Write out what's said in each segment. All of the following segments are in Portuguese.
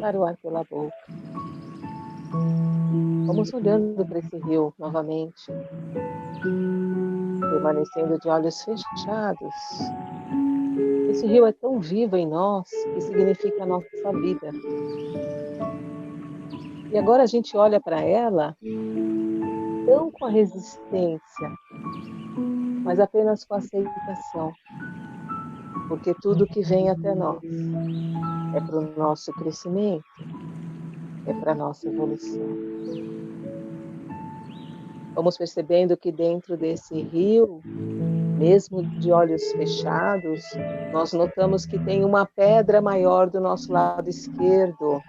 soltar o ar pela boca. Vamos olhando para esse rio novamente, permanecendo de olhos fechados. Esse rio é tão vivo em nós que significa a nossa vida. E agora a gente olha para ela, não com a resistência, mas apenas com a aceitação. Porque tudo que vem até nós é para o nosso crescimento, é para a nossa evolução. Vamos percebendo que dentro desse rio, mesmo de olhos fechados, nós notamos que tem uma pedra maior do nosso lado esquerdo.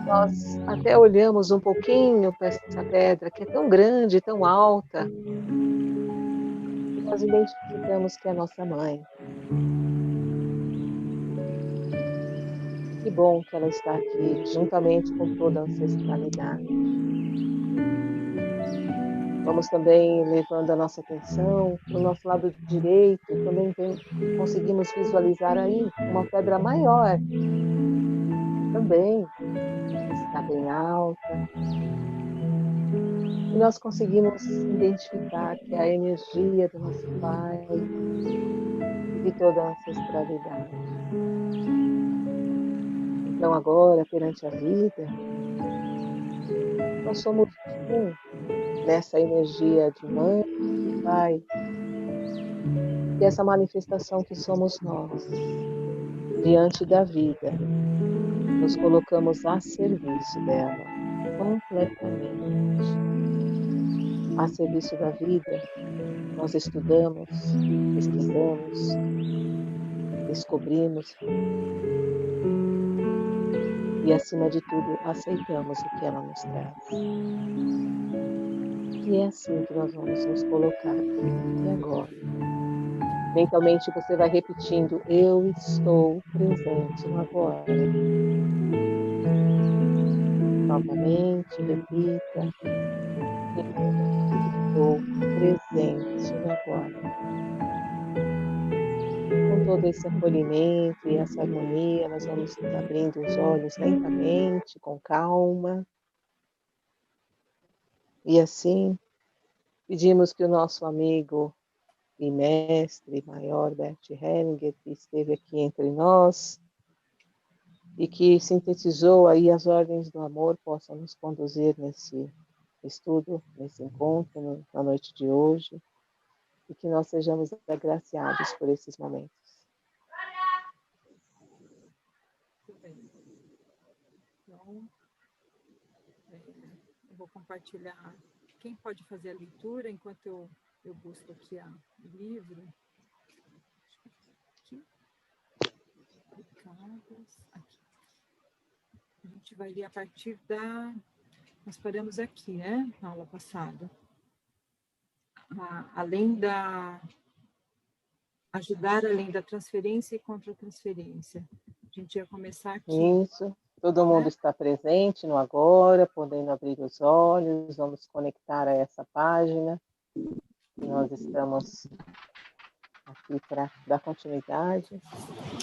Nós até olhamos um pouquinho para essa pedra, que é tão grande, tão alta, e nós identificamos que é a nossa mãe. Que bom que ela está aqui, juntamente com toda a ancestralidade. Vamos também levando a nossa atenção para o nosso lado direito, também conseguimos visualizar aí uma pedra maior, também está bem alta. E nós conseguimos identificar que é a energia do nosso Pai e de toda a ancestralidade. Então agora, perante a vida, nós somos um nessa energia de mãe e pai, e essa manifestação que somos nós, diante da vida, nos colocamos a serviço dela, completamente. A serviço da vida, nós estudamos, pesquisamos, descobrimos e, acima de tudo, aceitamos o que ela nos traz. E é assim que nós vamos nos colocar aqui e agora. Mentalmente você vai repetindo: eu estou presente no agora. Novamente, repita: eu estou presente no agora. Com todo esse acolhimento e essa harmonia, nós vamos abrindo os olhos lentamente, com calma. E assim, pedimos que o nosso amigo e mestre maior, Bert Hellinger, que esteve aqui entre nós e que sintetizou aí as ordens do amor, possa nos conduzir nesse estudo, nesse encontro, na noite de hoje, e que nós sejamos agraciados por esses momentos. Então, eu vou compartilhar. Quem pode fazer a leitura enquanto eu busco aqui o livro? Aqui. Aqui. A gente vai ler a partir da... Nós paramos aqui, né? Na aula passada. Além da... Ajudar além da transferência e contra-transferência. A gente ia começar aqui. Isso. Todo mundo está presente no agora, podendo abrir os olhos, vamos conectar a essa página. Nós estamos aqui para dar continuidade.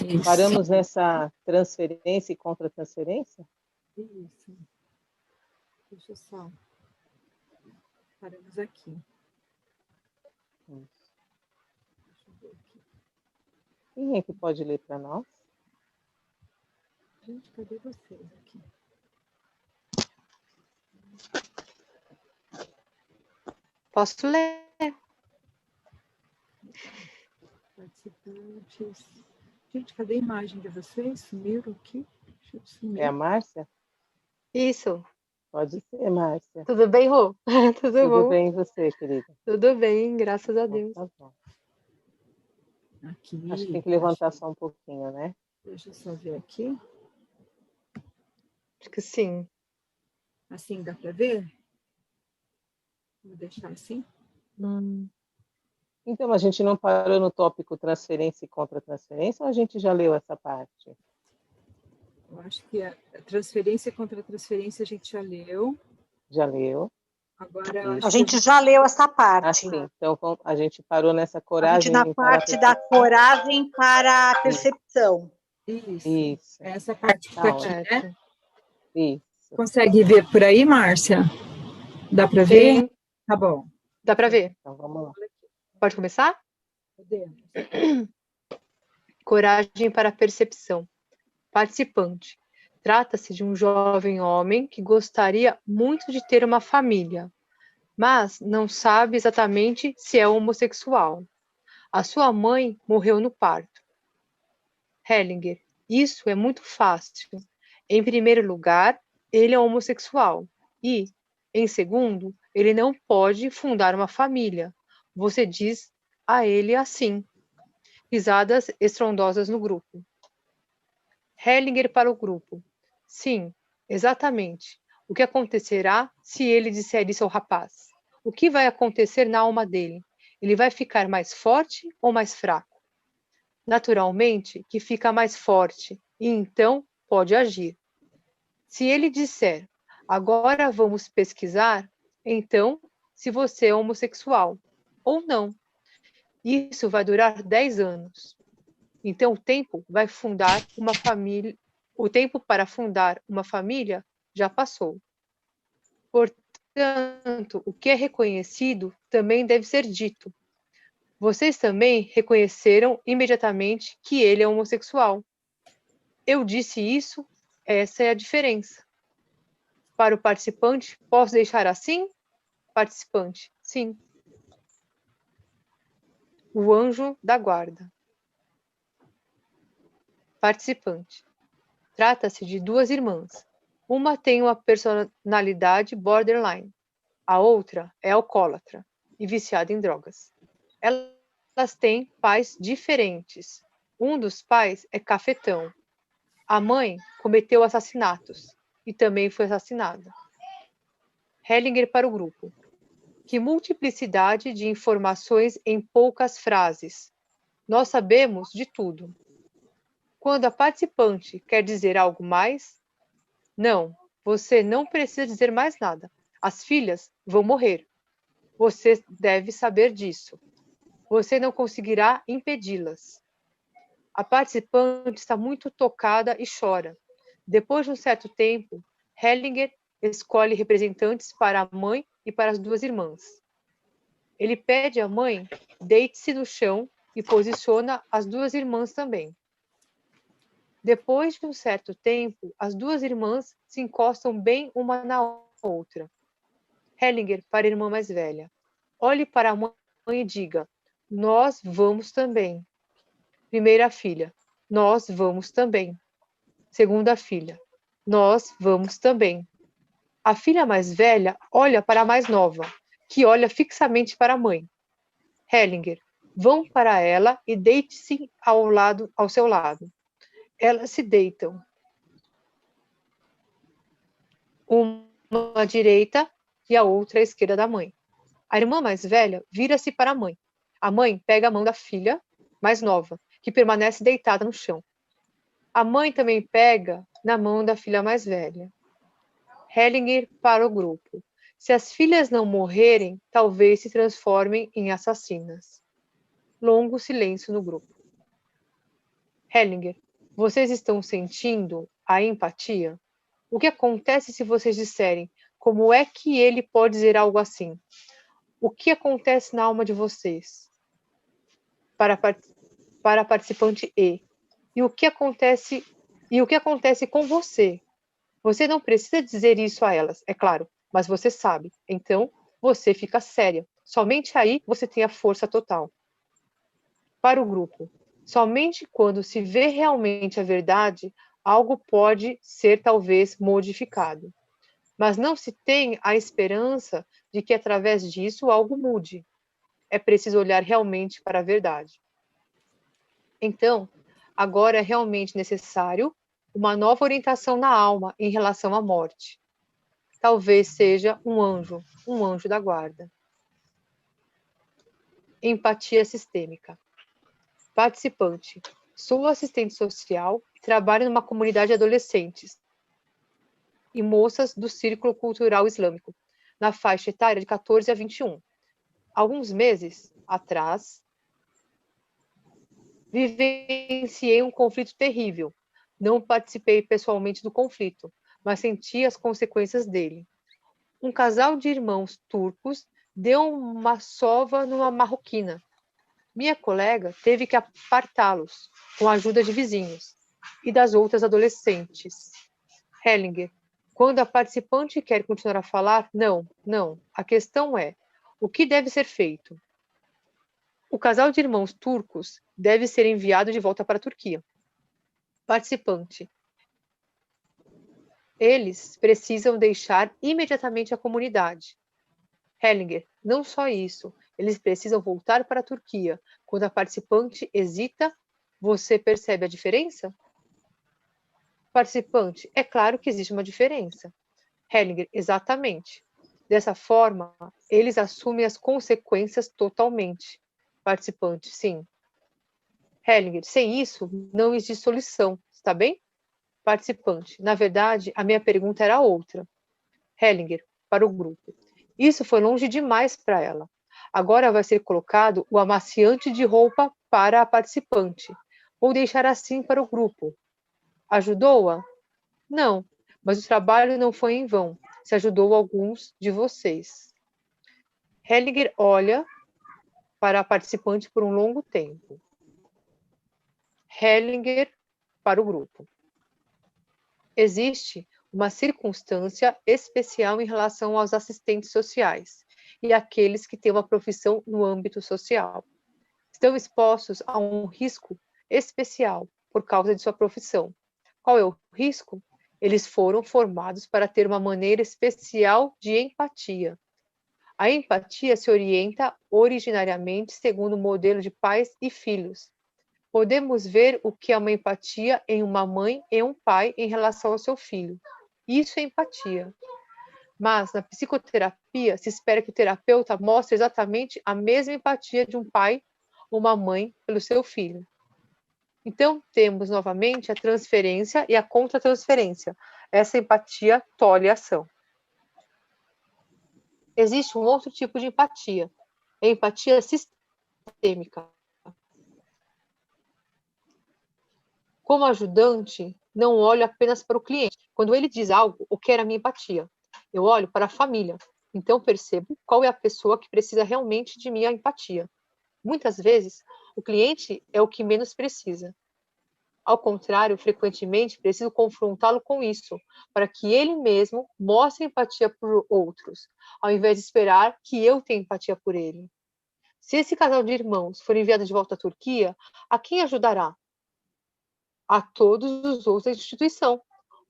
Isso. Paramos nessa transferência e contra-transferência? Isso. Deixa eu só. Paramos aqui. Isso. Deixa eu ver aqui. Quem é que pode ler para nós? Gente, cadê vocês aqui? Posso ler? Participantes. Gente, cadê a imagem de vocês? Sumiram aqui? É a Márcia? Isso. Pode ser, Márcia. Tudo bem, Rô? Tudo bom? Tudo bem e você, querida? Tudo bem, graças a Deus. Tá bom. Aqui, acho que tem que levantar só um pouquinho, né? Deixa eu só ver aqui. Acho que sim. Assim dá para ver? Vou deixar assim. Então, a gente não parou no tópico transferência e contra-transferência ou a gente já leu essa parte? Eu acho que a transferência e contra-transferência a gente já leu. Já leu. Agora, a gente já leu essa parte. Assim, então a gente parou nessa coragem. Na parte da coragem para a percepção. Isso. Isso. Essa parte que Tá tá aqui, ótimo. né? Certo. Isso. Consegue ver por aí, Márcia? Dá para ver? Sim, Tá bom. dá para ver. Então, vamos lá. Pode começar? Podemos. Coragem para a percepção. Participante. Trata-se de um jovem homem que gostaria muito de ter uma família, mas não sabe exatamente se é homossexual. A sua mãe morreu no parto. Hellinger. Isso é muito fácil. Em primeiro lugar, ele é homossexual. E, em segundo, ele não pode fundar uma família. Você diz a ele assim. Risadas estrondosas no grupo. Hellinger para o grupo. Sim, exatamente. O que acontecerá se ele disser isso ao rapaz? O que vai acontecer na alma dele? Ele vai ficar mais forte ou mais fraco? Naturalmente, que fica mais forte e então pode agir. Se ele disser, agora vamos pesquisar, então, se você é homossexual ou não. Isso vai durar 10 anos. Então, o tempo vai fundar uma família. O tempo para fundar uma família já passou. Portanto, o que é reconhecido também deve ser dito. Vocês também reconheceram imediatamente que ele é homossexual. Eu disse isso, essa é a diferença. Para o participante, posso deixar assim? Participante, sim. O anjo da guarda. Participante. Trata-se de duas irmãs. Uma tem uma personalidade borderline. A outra é alcoólatra e viciada em drogas. Elas têm pais diferentes. Um dos pais é cafetão. A mãe cometeu assassinatos e também foi assassinada. Hellinger para o grupo. Que multiplicidade de informações em poucas frases. Nós sabemos de tudo. Quando a participante quer dizer algo mais, não, você não precisa dizer mais nada. As filhas vão morrer. Você deve saber disso. Você não conseguirá impedi-las. A participante está muito tocada e chora. Depois de um certo tempo, Hellinger escolhe representantes para a mãe e para as duas irmãs. Ele pede à mãe, deite-se no chão e posiciona as duas irmãs também. Depois de um certo tempo, as duas irmãs se encostam bem uma na outra. Hellinger para a irmã mais velha. Olhe para a mãe e diga, nós vamos também. Primeira filha, nós vamos também. Segunda filha, nós vamos também. A filha mais velha olha para a mais nova, que olha fixamente para a mãe. Hellinger, vão para ela e deite-se ao seu lado. Elas se deitam. Uma à direita e a outra à esquerda da mãe. A irmã mais velha vira-se para a mãe. A mãe pega a mão da filha mais nova, que permanece deitada no chão. A mãe também pega na mão da filha mais velha. Hellinger para o grupo. Se as filhas não morrerem, talvez se transformem em assassinas. Longo silêncio no grupo. Hellinger, vocês estão sentindo a empatia? O que acontece se vocês disserem como é que ele pode dizer algo assim? O que acontece na alma de vocês? Para a participante E. E o que acontece com você? Você não precisa dizer isso a elas, é claro, mas você sabe. Então, você fica séria. Somente aí você tem a força total. Para o grupo, somente quando se vê realmente a verdade, algo pode ser talvez modificado. Mas não se tem a esperança de que através disso algo mude. É preciso olhar realmente para a verdade. Então, agora é realmente necessário uma nova orientação na alma em relação à morte. Talvez seja um anjo da guarda. Empatia sistêmica. Participante. Sou assistente social e trabalho numa comunidade de adolescentes e moças do Círculo Cultural Islâmico, na faixa etária de 14 a 21. Alguns meses atrás, vivenciei um conflito terrível Não participei pessoalmente do conflito, mas senti as consequências dele. Um casal de irmãos turcos deu uma sova numa marroquina. Minha colega teve que apartá-los, com a ajuda de vizinhos e das outras adolescentes. Hellinger, quando a participante quer continuar a falar, não. A questão é, o que deve ser feito? O casal de irmãos turcos deve ser enviado de volta para a Turquia. Participante, eles precisam deixar imediatamente a comunidade. Hellinger, não só isso, eles precisam voltar para a Turquia. Quando a participante hesita, você percebe a diferença? Participante, é claro que existe uma diferença. Hellinger, exatamente. Dessa forma, eles assumem as consequências totalmente. Participante, sim. Hellinger, sem isso, não existe solução, está bem? Participante, na verdade, a minha pergunta era outra. Hellinger, para o grupo. Isso foi longe demais para ela. Agora vai ser colocado o amaciante de roupa para a participante. Vou deixar assim para o grupo. Ajudou-a? Não, mas o trabalho não foi em vão. Se ajudou alguns de vocês. Hellinger olha para a participante por um longo tempo. Hellinger para o grupo. Existe uma circunstância especial em relação aos assistentes sociais e àqueles que têm uma profissão no âmbito social. Estão expostos a um risco especial por causa de sua profissão. Qual é o risco? Eles foram formados para ter uma maneira especial de empatia. A empatia se orienta originariamente segundo o modelo de pais e filhos. Podemos ver o que é uma empatia em uma mãe e um pai em relação ao seu filho. Isso é empatia. Mas na psicoterapia se espera que o terapeuta mostre exatamente a mesma empatia de um pai ou uma mãe pelo seu filho. Então, temos novamente a transferência e a contratransferência. Essa empatia tolhe a ação. Existe um outro tipo de empatia, a empatia sistêmica. Como ajudante, não olho apenas para o cliente. Quando ele diz algo, o que era a minha empatia? Eu olho para a família. Então, percebo qual é a pessoa que precisa realmente de minha empatia. Muitas vezes, o cliente é o que menos precisa. Ao contrário, frequentemente, preciso confrontá-lo com isso, para que ele mesmo mostre empatia por outros, ao invés de esperar que eu tenha empatia por ele. Se esse casal de irmãos for enviado de volta à Turquia, a quem ajudará? A todos os outros da instituição.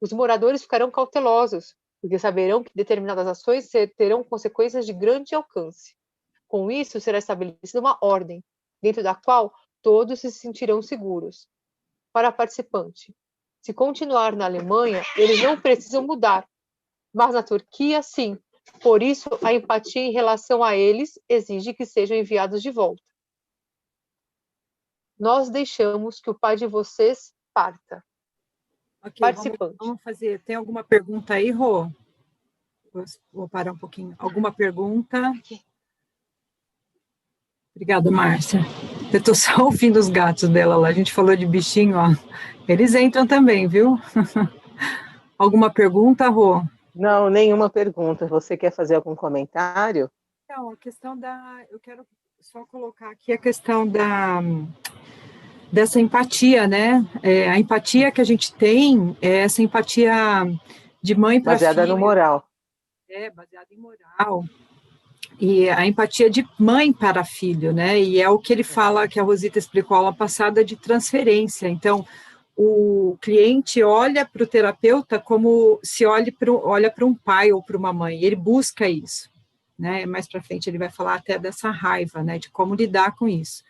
Os moradores ficarão cautelosos, porque saberão que determinadas ações terão consequências de grande alcance. Com isso, será estabelecida uma ordem, dentro da qual todos se sentirão seguros. Para a participante, se continuar na Alemanha, eles não precisam mudar, mas na Turquia, sim. Por isso, a empatia em relação a eles exige que sejam enviados de volta. Nós deixamos que o pai de vocês parta. Ok, Participante. vamos fazer. Tem alguma pergunta aí, Rô? Vou parar um pouquinho. Alguma pergunta? Aqui. Obrigada, Márcia. Eu estou só ouvindo os gatos dela lá. A gente falou de bichinho, ó. Eles entram também, viu? Alguma pergunta, Rô? Não, nenhuma pergunta. Você quer fazer algum comentário? Então, a questão da... Eu quero só colocar aqui a questão dessa empatia, né? A empatia que a gente tem é essa empatia de mãe para filho. Baseada no moral. Baseada em moral. E a empatia de mãe para filho, né? E é o que ele fala, que a Rosita explicou aula passada, de transferência. Então, o cliente olha para o terapeuta como se olha para um pai ou para uma mãe. Ele busca isso, né? Mais para frente ele vai falar até dessa raiva, né? De como lidar com isso.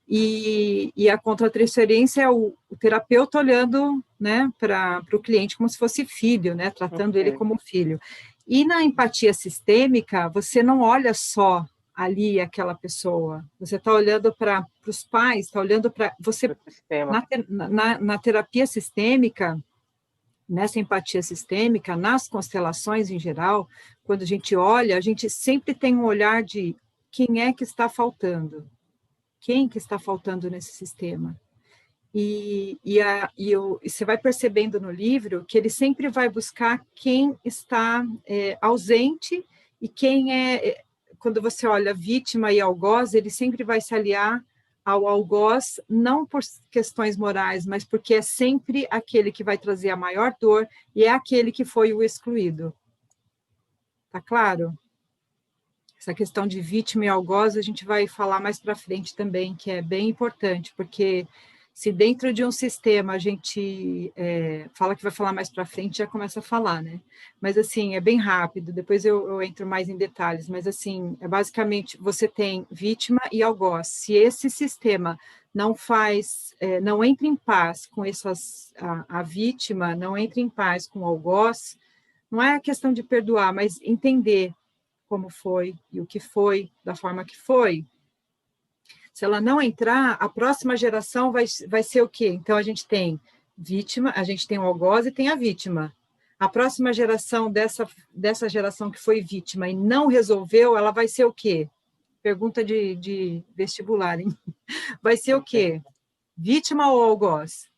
E a contratransferência é o terapeuta olhando, né, para o cliente como se fosse filho, né? Tratando ele como filho. E na empatia sistêmica, você não olha só ali aquela pessoa, você está olhando para os pais, está olhando para você. Na terapia sistêmica, nessa empatia sistêmica, nas constelações em geral, quando a gente olha, a gente sempre tem um olhar de quem é que está faltando, quem que está faltando nesse sistema. E você vai percebendo no livro que ele sempre vai buscar quem está ausente e quem quando você olha vítima e algoz, ele sempre vai se aliar ao algoz, não por questões morais, mas porque é sempre aquele que vai trazer a maior dor e é aquele que foi o excluído. Tá claro? Essa questão de vítima e algoz a gente vai falar mais para frente também, que é bem importante, porque se dentro de um sistema a gente fala que vai falar mais para frente, já começa a falar, né? Mas, assim, é bem rápido, depois eu entro mais em detalhes, mas, assim, basicamente, você tem vítima e algoz. Se esse sistema não não entra em paz com a vítima, não entra em paz com o algoz, não é a questão de perdoar, mas entender como foi e o que foi, da forma que foi. Se ela não entrar, a próxima geração vai ser o quê? Então, a gente tem vítima, a gente tem o algoz e tem a vítima. A próxima geração dessa geração que foi vítima e não resolveu, ela vai ser o quê? Pergunta de vestibular, hein? Vai ser o quê? Vítima ou algoz?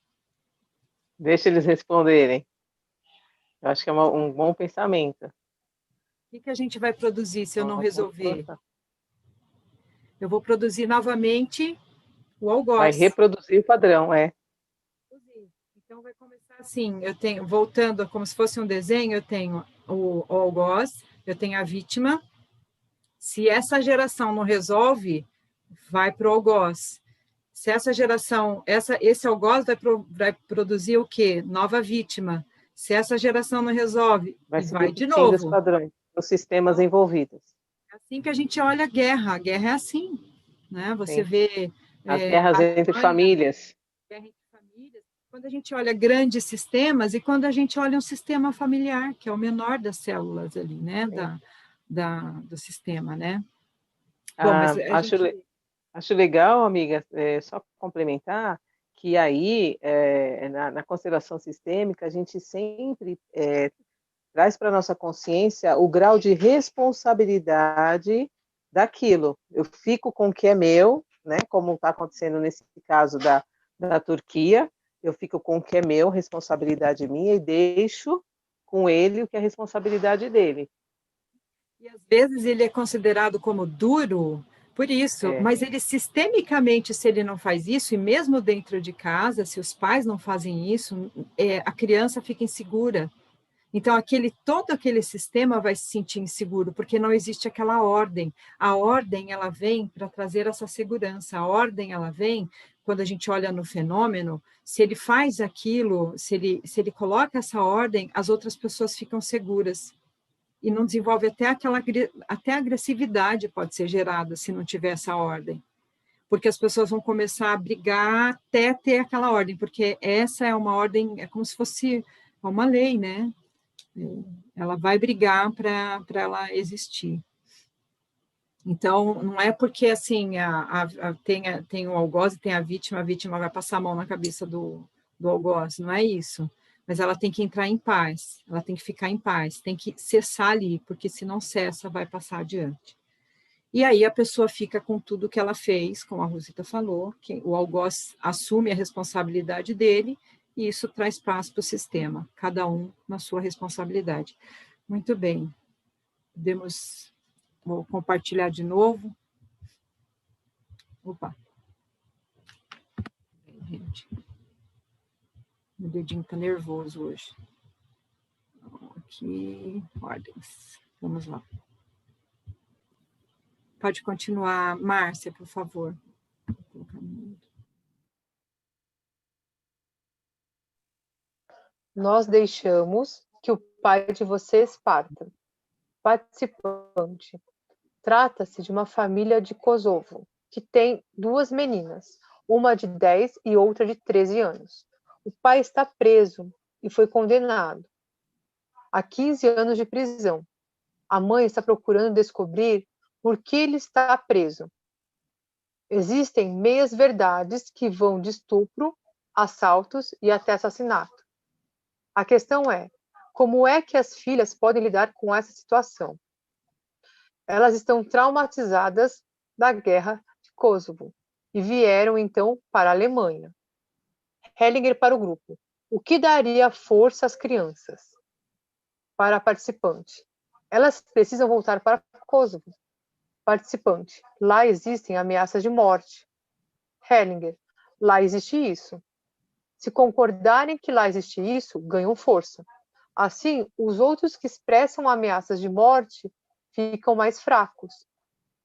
Deixa eles responderem. Eu acho que é um bom pensamento. O que a gente vai produzir se eu não resolver? Nossa. Eu vou produzir novamente o algoz. Vai reproduzir o padrão, Então, vai começar assim, voltando como se fosse um desenho, eu tenho o algoz, eu tenho a vítima. Se essa geração não resolve, vai para o algoz. Se essa geração, esse algoz vai produzir o quê? Nova vítima. Se essa geração não resolve, vai de novo. Os padrões, os sistemas envolvidos. É assim que a gente olha a guerra é assim, né? Você vê... As guerras entre famílias. Guerra entre famílias. Quando a gente olha grandes sistemas e quando a gente olha um sistema familiar, que é o menor das células ali, né? Do sistema, né? Bom, mas acho legal, amiga, só complementar, que aí, na constelação sistêmica, a gente sempre traz para a nossa consciência o grau de responsabilidade daquilo. Eu fico com o que é meu, né, como está acontecendo nesse caso da Turquia, eu fico com o que é meu, responsabilidade minha, e deixo com ele o que é responsabilidade dele. E às vezes ele é considerado como duro por isso, mas ele sistemicamente, se ele não faz isso, e mesmo dentro de casa, se os pais não fazem isso, a criança fica insegura. Então, todo aquele sistema vai se sentir inseguro, porque não existe aquela ordem. A ordem, ela vem para trazer essa segurança. A ordem, ela vem, quando a gente olha no fenômeno, se ele faz aquilo, se ele coloca essa ordem, as outras pessoas ficam seguras. E não desenvolve até agressividade pode ser gerada se não tiver essa ordem. Porque as pessoas vão começar a brigar até ter aquela ordem, porque essa é uma ordem, é como se fosse uma lei, né? Ela vai brigar para ela existir. Então, não é porque, assim, tem o algoz e tem a vítima vai passar a mão na cabeça do algoz, não é isso. Mas ela tem que entrar em paz, ela tem que ficar em paz, tem que cessar ali, porque se não cessa, vai passar adiante. E aí a pessoa fica com tudo que ela fez, como a Rosita falou, que o algoz assume a responsabilidade dele, e isso traz paz para o sistema, cada um na sua responsabilidade. Muito bem. Vou compartilhar de novo. Opa. Gente. Meu dedinho está nervoso hoje. Aqui, ordens. Vamos lá. Pode continuar, Márcia, por favor. Nós deixamos que o pai de vocês parta. Participante. Trata-se de uma família de Kosovo, que tem 2 meninas, uma de 10 e outra de 13 anos. O pai está preso e foi condenado a 15 anos de prisão. A mãe está procurando descobrir por que ele está preso. Existem meias-verdades que vão de estupro, assaltos e até assassinato. A questão é, como é que as filhas podem lidar com essa situação? Elas estão traumatizadas da guerra de Kosovo e vieram, então, para a Alemanha. Hellinger para o grupo. O que daria força às crianças? Para a participante. Elas precisam voltar para Kosovo. Participante. Lá existem ameaças de morte. Hellinger. Lá existe isso. Se concordarem que lá existe isso, ganham força. Assim, os outros que expressam ameaças de morte ficam mais fracos.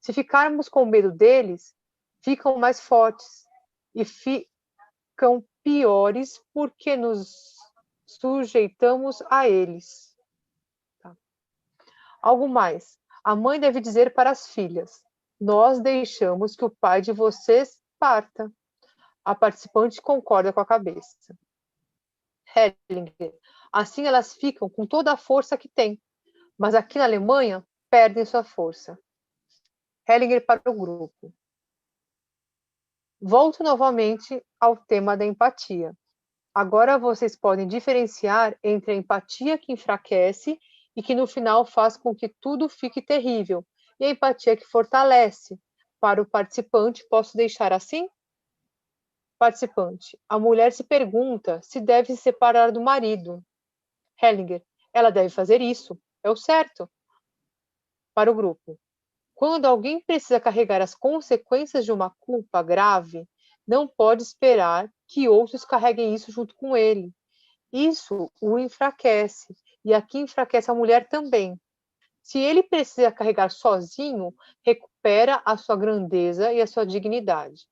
Se ficarmos com medo deles, ficam mais fortes e ficam piores porque nos sujeitamos a eles. Tá. Algo mais. A mãe deve dizer para as filhas: nós deixamos que o pai de vocês parta. A participante concorda com a cabeça. Hellinger. Assim elas ficam com toda a força que têm, mas aqui na Alemanha perdem sua força. Hellinger para o grupo. Volto novamente ao tema da empatia. Agora vocês podem diferenciar entre a empatia que enfraquece e que no final faz com que tudo fique terrível, e a empatia que fortalece. Para o participante, posso deixar assim? Participante. A mulher se pergunta se deve se separar do marido. Hellinger. Ela deve fazer isso. É o certo. Para o grupo. Quando alguém precisa carregar as consequências de uma culpa grave, não pode esperar que outros carreguem isso junto com ele. Isso o enfraquece, e aqui enfraquece a mulher também. Se ele precisa carregar sozinho, recupera a sua grandeza e a sua dignidade.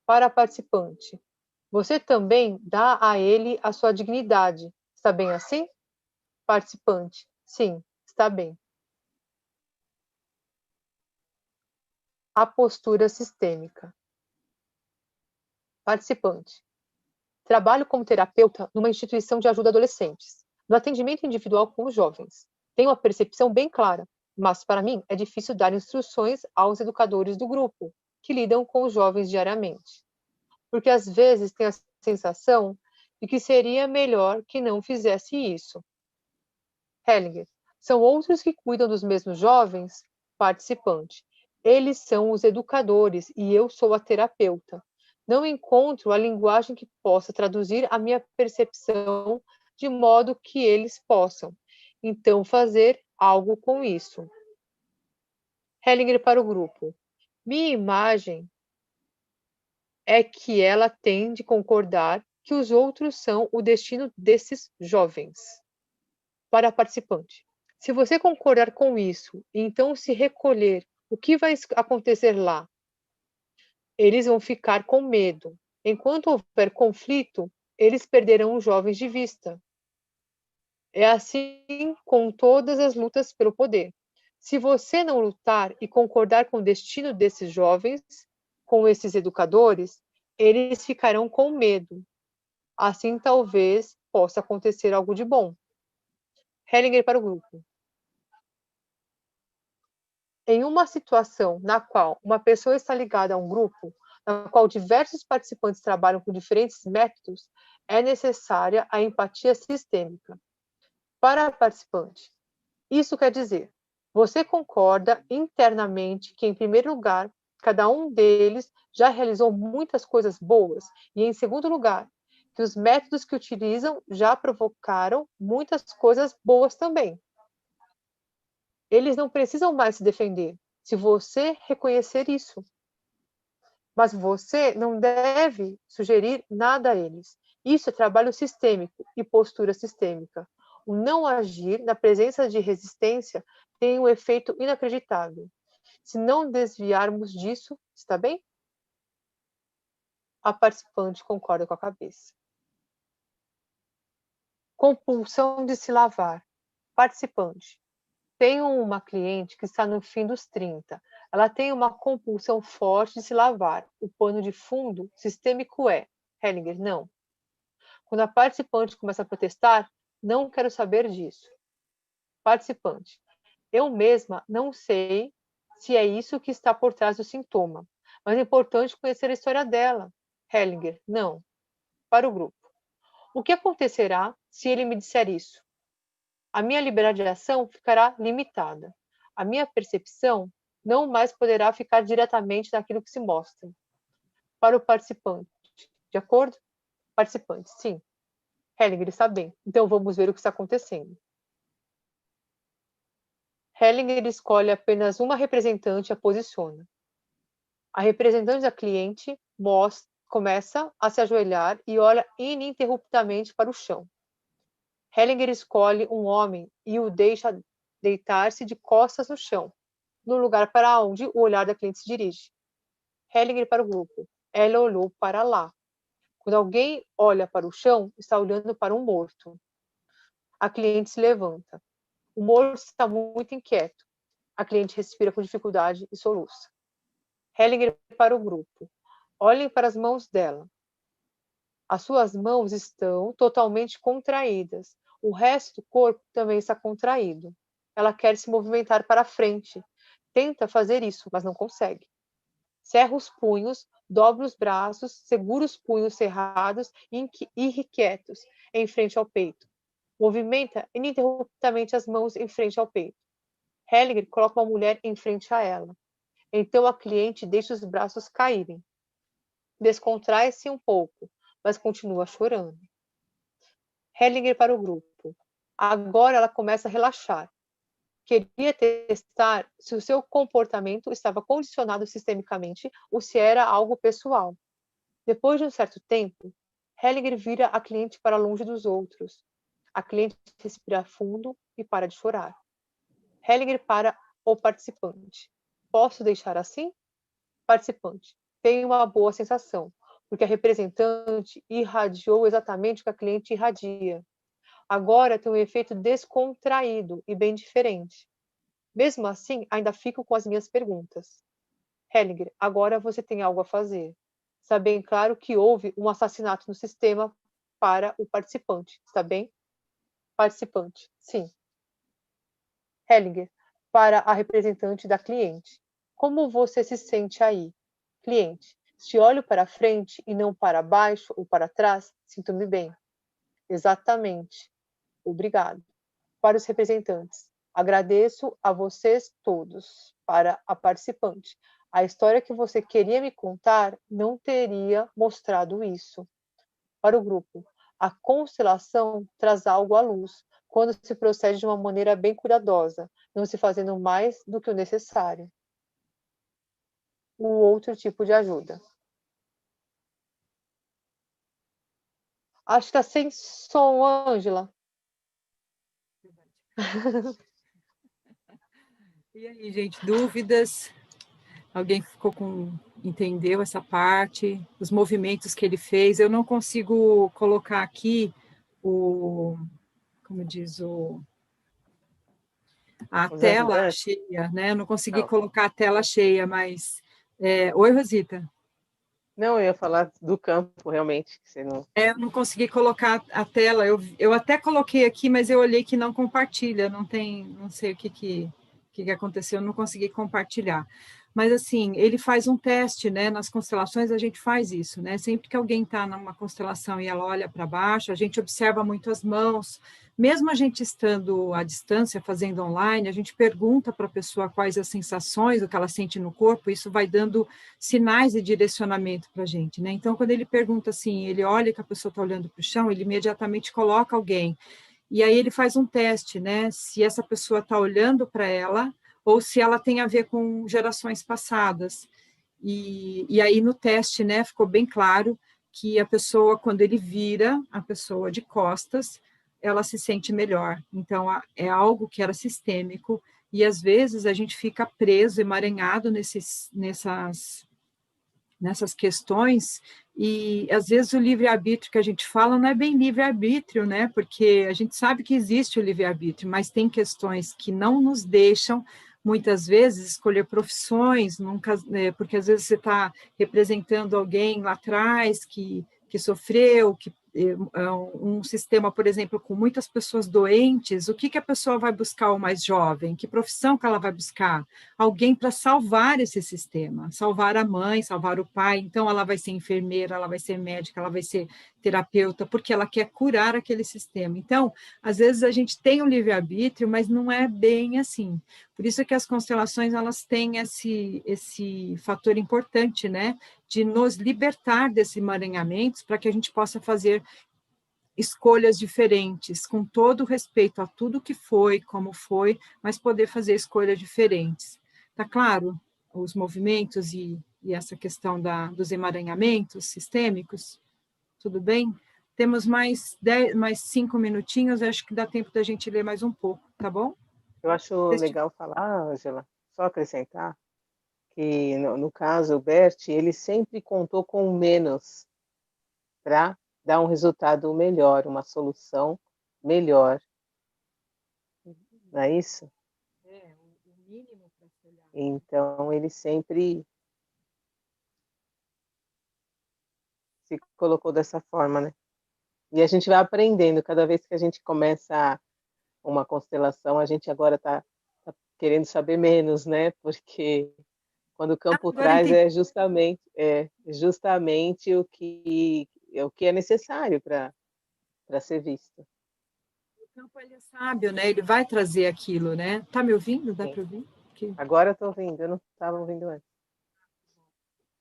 Para a participante, você também dá a ele a sua dignidade. Está bem assim? Participante, sim, está bem. A postura sistêmica. Participante. Trabalho como terapeuta numa instituição de ajuda a adolescentes, no atendimento individual com os jovens. Tenho uma percepção bem clara, mas para mim é difícil dar instruções aos educadores do grupo, que lidam com os jovens diariamente. Porque às vezes tenho a sensação de que seria melhor que não fizesse isso. Hellinger. São outros que cuidam dos mesmos jovens? Participante. Eles são os educadores e eu sou a terapeuta. Não encontro a linguagem que possa traduzir a minha percepção de modo que eles possam, então, fazer algo com isso. Hellinger para o grupo. Minha imagem é que ela tem de concordar que os outros são o destino desses jovens. Para a participante. Se você concordar com isso e então se recolher, o que vai acontecer lá? Eles vão ficar com medo. Enquanto houver conflito, eles perderão os jovens de vista. É assim com todas as lutas pelo poder. Se você não lutar e concordar com o destino desses jovens, com esses educadores, eles ficarão com medo. Assim, talvez possa acontecer algo de bom. Hellinger para o grupo. Em uma situação na qual uma pessoa está ligada a um grupo, na qual diversos participantes trabalham com diferentes métodos, é necessária a empatia sistêmica. Para a participante, isso quer dizer, você concorda internamente que, em primeiro lugar, cada um deles já realizou muitas coisas boas, e, em segundo lugar, que os métodos que utilizam já provocaram muitas coisas boas também. Eles não precisam mais se defender, se você reconhecer isso. Mas você não deve sugerir nada a eles. Isso é trabalho sistêmico e postura sistêmica. O não agir na presença de resistência tem um efeito inacreditável. Se não desviarmos disso, está bem? A participante concorda com a cabeça. Compulsão de se lavar. Participante. Tenho uma cliente que está no fim dos 30. Ela tem uma compulsão forte de se lavar. O pano de fundo sistêmico é. Hellinger, não. Quando a participante começa a protestar, não quero saber disso. Participante. Eu mesma não sei se é isso que está por trás do sintoma, mas é importante conhecer a história dela. Hellinger, não. Para o grupo. O que acontecerá se ele me disser isso? A minha liberdade de ação ficará limitada. A minha percepção não mais poderá ficar diretamente naquilo que se mostra. Para o participante, de acordo? Participante, sim. Hellinger está bem. Então vamos ver o que está acontecendo. Hellinger escolhe apenas uma representante e a posiciona. A representante da cliente começa a se ajoelhar e olha ininterruptamente para o chão. Hellinger escolhe um homem e o deixa deitar-se de costas no chão, no lugar para onde o olhar da cliente se dirige. Hellinger para o grupo. Ela olhou para lá. Quando alguém olha para o chão, está olhando para um morto. A cliente se levanta. O morto está muito inquieto. A cliente respira com dificuldade e soluça. Hellinger para o grupo. Olhem para as mãos dela. As suas mãos estão totalmente contraídas. O resto do corpo também está contraído. Ela quer se movimentar para frente. Tenta fazer isso, mas não consegue. Cerra os punhos, dobra os braços, segura os punhos cerrados e irrequietos em frente ao peito. Movimenta ininterruptamente as mãos em frente ao peito. Hellinger coloca uma mulher em frente a ela. Então a cliente deixa os braços caírem. Descontrai-se um pouco, mas continua chorando. Hellinger para o grupo. Agora ela começa a relaxar. Queria testar se o seu comportamento estava condicionado sistemicamente ou se era algo pessoal. Depois de um certo tempo, Hellinger vira a cliente para longe dos outros. A cliente respira fundo e para de chorar. Hellinger para o participante. Posso deixar assim? Participante. Tenho uma boa sensação, porque a representante irradiou exatamente o que a cliente irradia. Agora tem um efeito descontraído e bem diferente. Mesmo assim, ainda fico com as minhas perguntas. Hellinger, agora você tem algo a fazer. Está bem claro que houve um assassinato no sistema para o participante, está bem? Participante, sim. Hellinger, para a representante da cliente. Como você se sente aí? Cliente, se olho para frente e não para baixo ou para trás, sinto-me bem. Exatamente. Obrigado. Para os representantes, agradeço a vocês todos. Para a participante, a história que você queria me contar não teria mostrado isso. Para o grupo, a constelação traz algo à luz, quando se procede de uma maneira bem cuidadosa, não se fazendo mais do que o necessário. O outro tipo de ajuda. Acho que está sem som, Ângela. E aí, gente, dúvidas? Alguém entendeu essa parte? Os movimentos que ele fez? Eu não consigo colocar aqui como diz, a tela cheia, né? Eu não consegui colocar a tela cheia, mas... Oi, Rosita. Não, eu ia falar do campo, realmente. Você não... Eu não consegui colocar a tela, eu até coloquei aqui, mas eu olhei que não compartilha, não sei o que aconteceu, eu não consegui compartilhar. Mas, assim, ele faz um teste, né? Nas constelações a gente faz isso, né? Sempre que alguém está numa constelação e ela olha para baixo, a gente observa muito as mãos. Mesmo a gente estando à distância, fazendo online, a gente pergunta para a pessoa quais as sensações, o que ela sente no corpo, isso vai dando sinais de direcionamento para a gente, né? Então, quando ele pergunta assim, ele olha que a pessoa está olhando para o chão, ele imediatamente coloca alguém. E aí ele faz um teste, né? Se essa pessoa está olhando para ela ou se ela tem a ver com gerações passadas. E aí no teste, né, ficou bem claro que a pessoa, quando ele vira a pessoa de costas, ela se sente melhor. Então, é algo que era sistêmico e às vezes a gente fica preso, emaranhado nessas questões, e às vezes o livre-arbítrio que a gente fala não é bem livre-arbítrio, né? Porque a gente sabe que existe o livre-arbítrio, mas tem questões que não nos deixam, muitas vezes, escolher profissões, porque às vezes você está representando alguém lá atrás que sofreu, um sistema, por exemplo, com muitas pessoas doentes, o que a pessoa vai buscar o mais jovem? Que profissão que ela vai buscar? Alguém para salvar esse sistema, salvar a mãe, salvar o pai, então ela vai ser enfermeira, ela vai ser médica, ela vai ser terapeuta, porque ela quer curar aquele sistema. Então, às vezes a gente tem um livre-arbítrio, mas não é bem assim. Por isso que as constelações, elas têm esse fator importante, né, de nos libertar desses emaranhamentos para que a gente possa fazer escolhas diferentes, com todo o respeito a tudo que foi, como foi, mas poder fazer escolhas diferentes. Tá claro? Os movimentos e essa questão dos emaranhamentos sistêmicos? Tudo bem? Temos mais 5 minutinhos, acho que dá tempo da gente ler mais um pouco, tá bom? Eu acho legal falar, Ângela, só acrescentar, que no caso, o Bert, ele sempre contou com menos para dar um resultado melhor, uma solução melhor. Não é isso? É, o mínimo para se olhar. Então, ele sempre se colocou dessa forma, né? E a gente vai aprendendo, cada vez que a gente começa uma constelação, a gente agora está querendo saber menos, né? Porque quando o campo traz é justamente o que é necessário para ser visto. O campo, ele é sábio, né? Ele vai trazer aquilo, né? Tá me ouvindo? Dá Sim. para ouvir? Agora eu estou ouvindo, eu não estava ouvindo antes.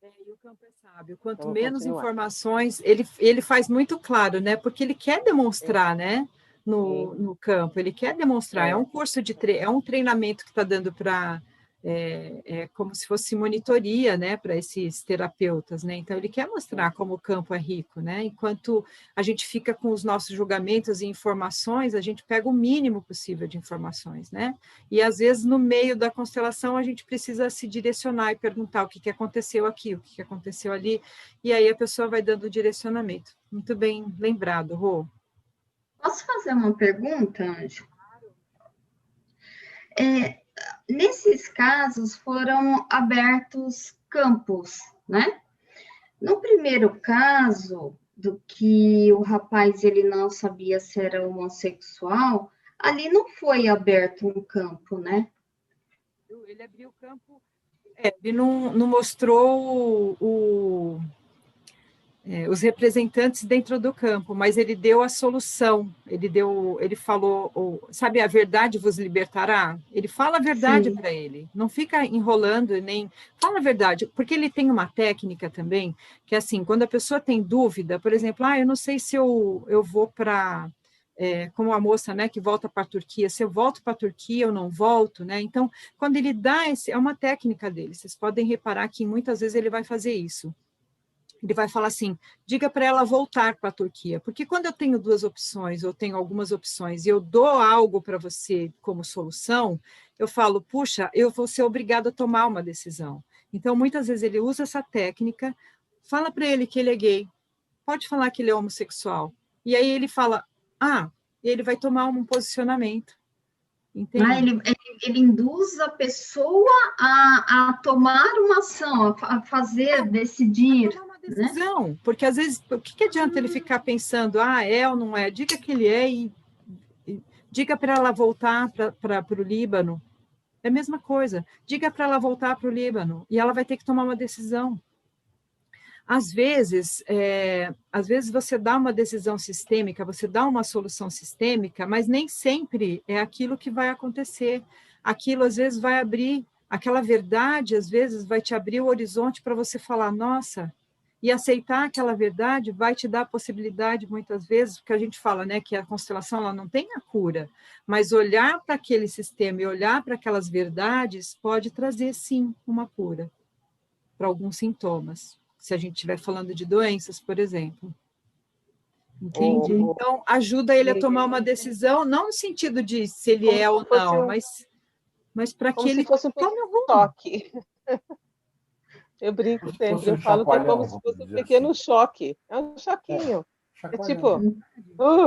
E o campo é sábio. Quanto Vamos menos continuar. informações, ele faz muito claro, né? Porque ele quer demonstrar, né? No campo, ele quer demonstrar. É um curso é um treinamento que está dando para como se fosse monitoria, né? Para esses terapeutas, né? Então ele quer mostrar como o campo é rico, né? Enquanto a gente fica com os nossos julgamentos e informações, a gente pega o mínimo possível de informações, né? E às vezes no meio da constelação a gente precisa se direcionar e perguntar o que aconteceu aqui, o que aconteceu ali, e aí a pessoa vai dando o direcionamento. Muito bem lembrado, Rô. Posso fazer uma pergunta, Anjo? Nesses casos foram abertos campos, né? No primeiro caso, do que o rapaz ele não sabia se era homossexual, ali não foi aberto um campo, né? Ele abriu o campo, ele não mostrou os representantes dentro do campo, mas ele deu a solução, ele falou, sabe, a verdade vos libertará? Ele fala a verdade para ele, não fica enrolando, nem fala a verdade, porque ele tem uma técnica também, que é assim, quando a pessoa tem dúvida, por exemplo, eu não sei se eu vou para... como a moça, né, que volta para a Turquia, se eu volto para a Turquia ou não volto, né? Então, quando ele dá é uma técnica dele. Vocês podem reparar que muitas vezes ele vai fazer isso. Ele vai falar assim, diga para ela voltar para a Turquia, porque quando eu tenho duas opções, ou tenho algumas opções, e eu dou algo para você como solução, eu falo, puxa, eu vou ser obrigado a tomar uma decisão. Então, muitas vezes ele usa essa técnica, fala para ele que ele é gay, pode falar que ele é homossexual, e aí ele fala, ele vai tomar um posicionamento. Entende? Ele induz a pessoa a tomar uma ação, a fazer, decidir. Tomar uma decisão, né? Porque às vezes, o que adianta ele ficar pensando, é ou não é? Diga que ele é e diga para ela voltar para o Líbano. É a mesma coisa. Diga para ela voltar para o Líbano e ela vai ter que tomar uma decisão. Às vezes você dá uma decisão sistêmica, você dá uma solução sistêmica, mas nem sempre é aquilo que vai acontecer. Aquilo, às vezes, vai abrir, aquela verdade, às vezes, vai te abrir o horizonte para você falar, nossa, e aceitar aquela verdade vai te dar a possibilidade, muitas vezes, porque a gente fala, né, que a constelação ela não tem a cura, mas olhar para aquele sistema e olhar para aquelas verdades pode trazer, sim, uma cura para alguns sintomas. Se a gente estiver falando de doenças, por exemplo. Entende? Então, ajuda ele a tomar uma decisão, não no sentido de se ele é ou não, mas para que ele tome um rumo. Choque. Eu brinco sempre, eu falo que é como se fosse um pequeno choque. É um choquinho. É tipo...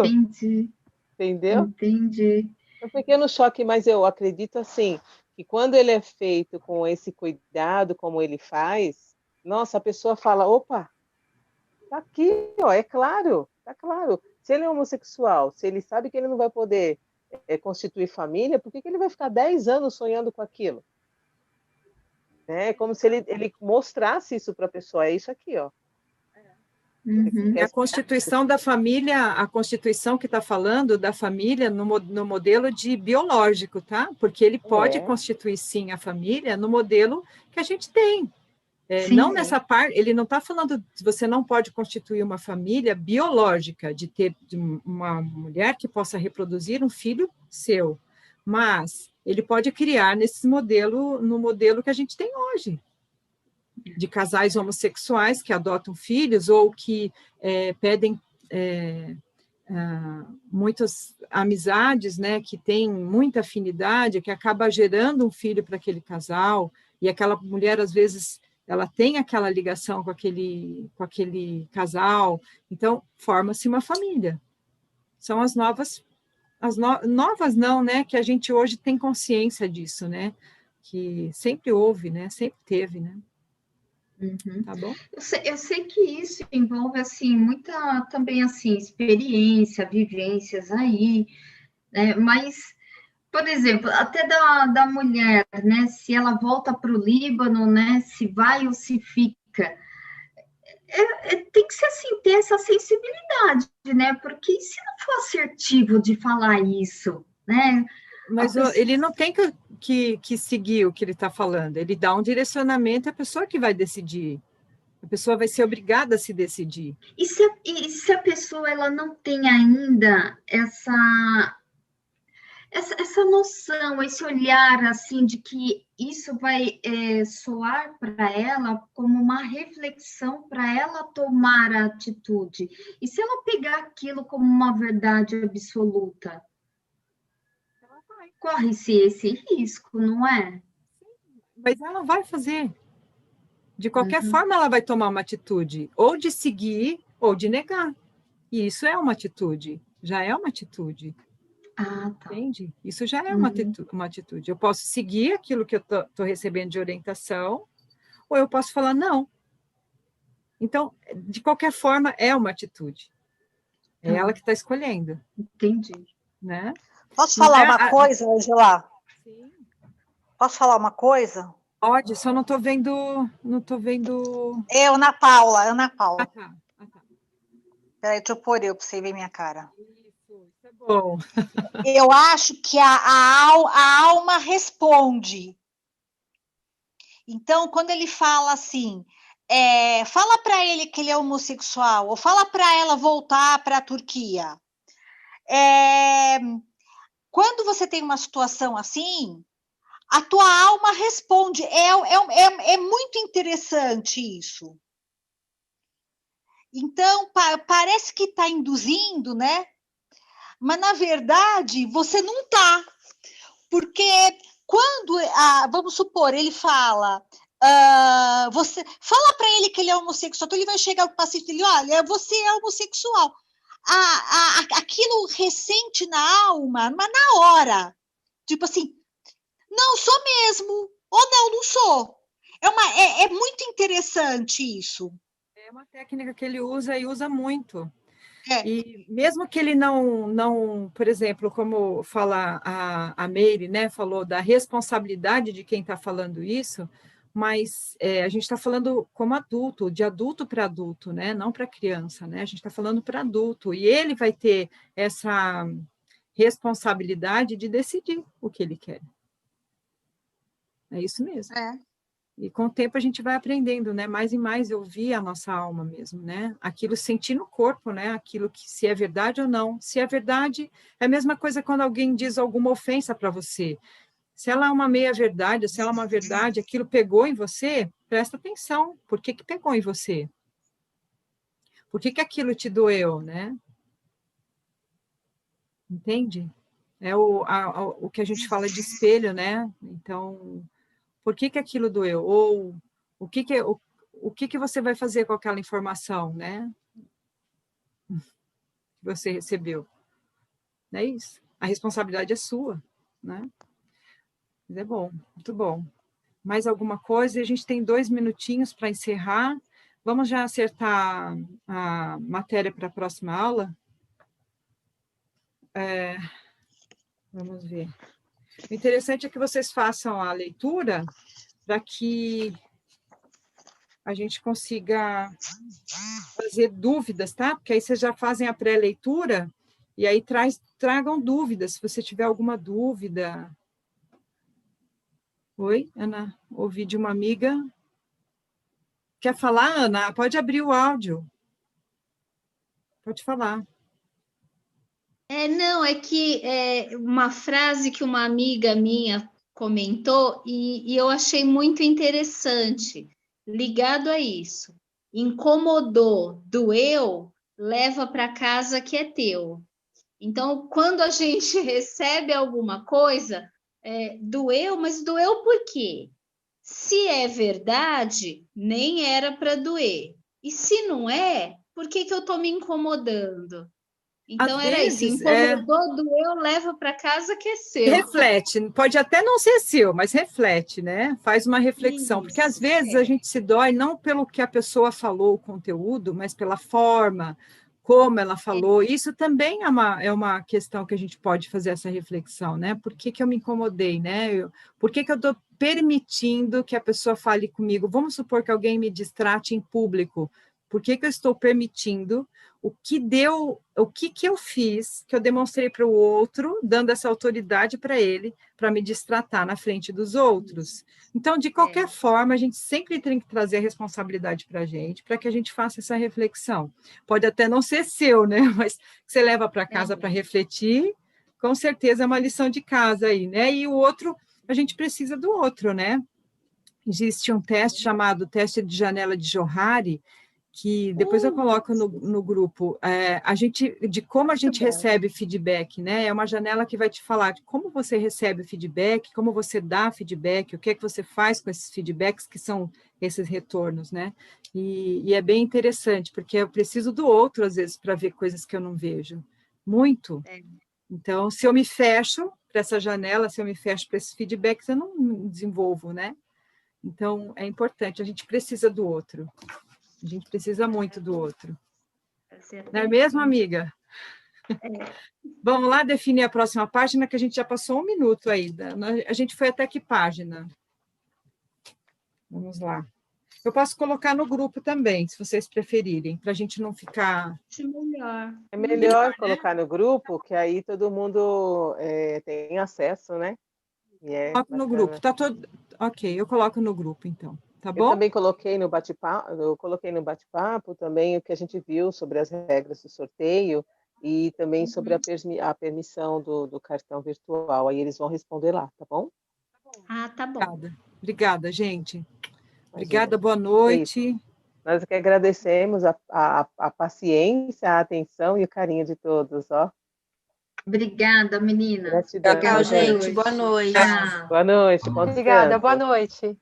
Entendi. Entendeu? Entendi. É um pequeno choque, mas eu acredito assim, que quando ele é feito com esse cuidado, como ele faz, nossa, a pessoa fala, opa, tá aqui, ó, é claro, tá claro. Se ele é homossexual, se ele sabe que ele não vai poder constituir família, por que ele vai ficar 10 anos sonhando com aquilo? É como se ele mostrasse isso para a pessoa, é isso aqui, ó. Uhum. A constituição da família, a constituição que está falando da família no modelo de biológico, tá? Porque ele pode constituir, sim, a família no modelo que a gente tem. Não nessa parte, ele não está falando que você não pode constituir uma família biológica, de ter uma mulher que possa reproduzir um filho seu, mas ele pode criar no modelo que a gente tem hoje, de casais homossexuais que adotam filhos ou que pedem muitas amizades, né, que tem muita afinidade, que acaba gerando um filho para aquele casal, e aquela mulher, às vezes, ela tem aquela ligação com aquele casal, então forma-se uma família. São as novas não, né, que a gente hoje tem consciência disso, né, que sempre houve, né, sempre teve, né. Uhum. Tá bom? Eu sei que isso envolve, assim, muita, também, assim, experiência, vivências aí, né, mas... Por exemplo, até da mulher, né? Se ela volta para o Líbano, né? Se vai ou se fica. Tem que ser assim, ter essa sensibilidade, né? Porque se não for assertivo de falar isso, né? Mas ele não tem que seguir o que ele está falando. Ele dá um direcionamento, é a pessoa que vai decidir. A pessoa vai ser obrigada a se decidir. E se a pessoa ela não tem ainda essa noção, esse olhar, assim, de que isso vai soar para ela como uma reflexão para ela tomar a atitude. E se ela pegar aquilo como uma verdade absoluta? Corre-se esse risco, não é? Mas ela vai fazer. De qualquer forma, ela vai tomar uma atitude, ou de seguir, ou de negar. E isso é uma atitude, já é uma atitude. Ah, tá. Entende? Isso já é uma atitude. Eu posso seguir aquilo que eu estou recebendo de orientação, ou eu posso falar não. Então, de qualquer forma, é uma atitude. É ela que está escolhendo. Entendi. Né? Posso falar uma coisa, Angela? Sim. Posso falar uma coisa? Pode, só não estou vendo. Ana Paula. Ah, tá. Peraí, deixa eu pôr para você ver minha cara. Isso é bom. Eu acho que a alma responde. Então, quando ele fala assim, fala para ele que ele é homossexual, ou fala para ela voltar para a Turquia. Quando você tem uma situação assim, a tua alma responde. É muito interessante isso. Então, parece que está induzindo, né? Mas, na verdade, você não está. Porque quando, vamos supor, ele fala, você fala para ele que ele é homossexual, então ele vai chegar ao paciente e ele, olha, você é homossexual. Aquilo ressente na alma, mas na hora. Tipo assim, não, sou mesmo. Ou não sou. É muito interessante isso. É uma técnica que ele usa e usa muito. E mesmo que ele não, por exemplo, como fala a Meire, né, falou da responsabilidade de quem está falando isso, mas a gente está falando como adulto, de adulto para adulto, né, não para criança, né, a gente está falando para adulto, e ele vai ter essa responsabilidade de decidir o que ele quer. É isso mesmo. E com o tempo a gente vai aprendendo, né? Mais e mais ouvir a nossa alma mesmo, né? Aquilo sentir no corpo, né? Aquilo que se é verdade ou não. Se é verdade, é a mesma coisa quando alguém diz alguma ofensa para você. Se ela é uma meia-verdade, se ela é uma verdade, aquilo pegou em você, presta atenção. Por que pegou em você? Por que aquilo te doeu, né? Entende? É o que a gente fala de espelho, né? Então, por que aquilo doeu? Ou o que você vai fazer com aquela informação, né? Que você recebeu. Não é isso? A responsabilidade é sua, né? Mas é bom, muito bom. Mais alguma coisa? A gente tem 2 minutinhos para encerrar. Vamos já acertar a matéria para a próxima aula? Vamos ver. O interessante é que vocês façam a leitura para que a gente consiga fazer dúvidas, tá? Porque aí vocês já fazem a pré-leitura e aí tragam dúvidas, se você tiver alguma dúvida. Oi, Ana, ouvi de uma amiga. Quer falar, Ana? Pode abrir o áudio. Pode falar. Não, é que é uma frase que uma amiga minha comentou e eu achei muito interessante, ligado a isso. Incomodou, doeu, leva para casa que é teu. Então, quando a gente recebe alguma coisa, doeu, mas doeu por quê? Se é verdade, nem era para doer. E se não é, por que eu estou me incomodando? Então, Às era isso, vezes, incomodou, doeu, leva para casa que é seu. reflete, pode até não ser seu, mas reflete, né? Faz uma reflexão, porque às vezes a gente se dói não pelo que a pessoa falou, o conteúdo, mas pela forma, como ela falou. Isso também é uma questão que a gente pode fazer essa reflexão, né? Por que eu me incomodei, né? Por que eu estou permitindo que a pessoa fale comigo? Vamos supor que alguém me distrate em público. Por que eu estou permitindo? O que eu fiz, que eu demonstrei para o outro, dando essa autoridade para ele, para me distratar na frente dos outros. Então, de qualquer forma, a gente sempre tem que trazer a responsabilidade para a gente, para que a gente faça essa reflexão. Pode até não ser seu, né? Mas você leva para casa para refletir, com certeza é uma lição de casa aí, né? E o outro, a gente precisa do outro, né? Existe um teste chamado teste de janela de Johari, que depois eu coloco no grupo, de como a gente recebe feedback, né? É uma janela que vai te falar de como você recebe feedback, como você dá feedback, o que é que você faz com esses feedbacks, que são esses retornos, né? E é bem interessante, porque eu preciso do outro, às vezes, para ver coisas que eu não vejo. Muito. Então, se eu me fecho para essa janela, se eu me fecho para esses feedbacks, eu não desenvolvo, né? Então, é importante, a gente precisa do outro. A gente precisa muito do outro. Não é mesmo, amiga? Vamos lá definir a próxima página, que a gente já passou 1 minuto ainda. A gente foi até que página? Vamos lá. Eu posso colocar no grupo também, se vocês preferirem, para a gente não ficar... Melhor. É melhor colocar no grupo, que aí todo mundo tem acesso, né? Coloco no grupo. Tá todo... Ok, eu coloco no grupo, então. Tá bom? Eu também coloquei no bate-papo também o que a gente viu sobre as regras do sorteio e também sobre a permissão do cartão virtual. Aí eles vão responder lá, tá bom? Tá bom. Obrigada, gente. Obrigada, boa noite. Nós que agradecemos a paciência, a atenção e o carinho de todos, ó. Obrigada, menina. Gratidão. Legal, gente. Boa noite. Boa noite. Obrigada, boa noite.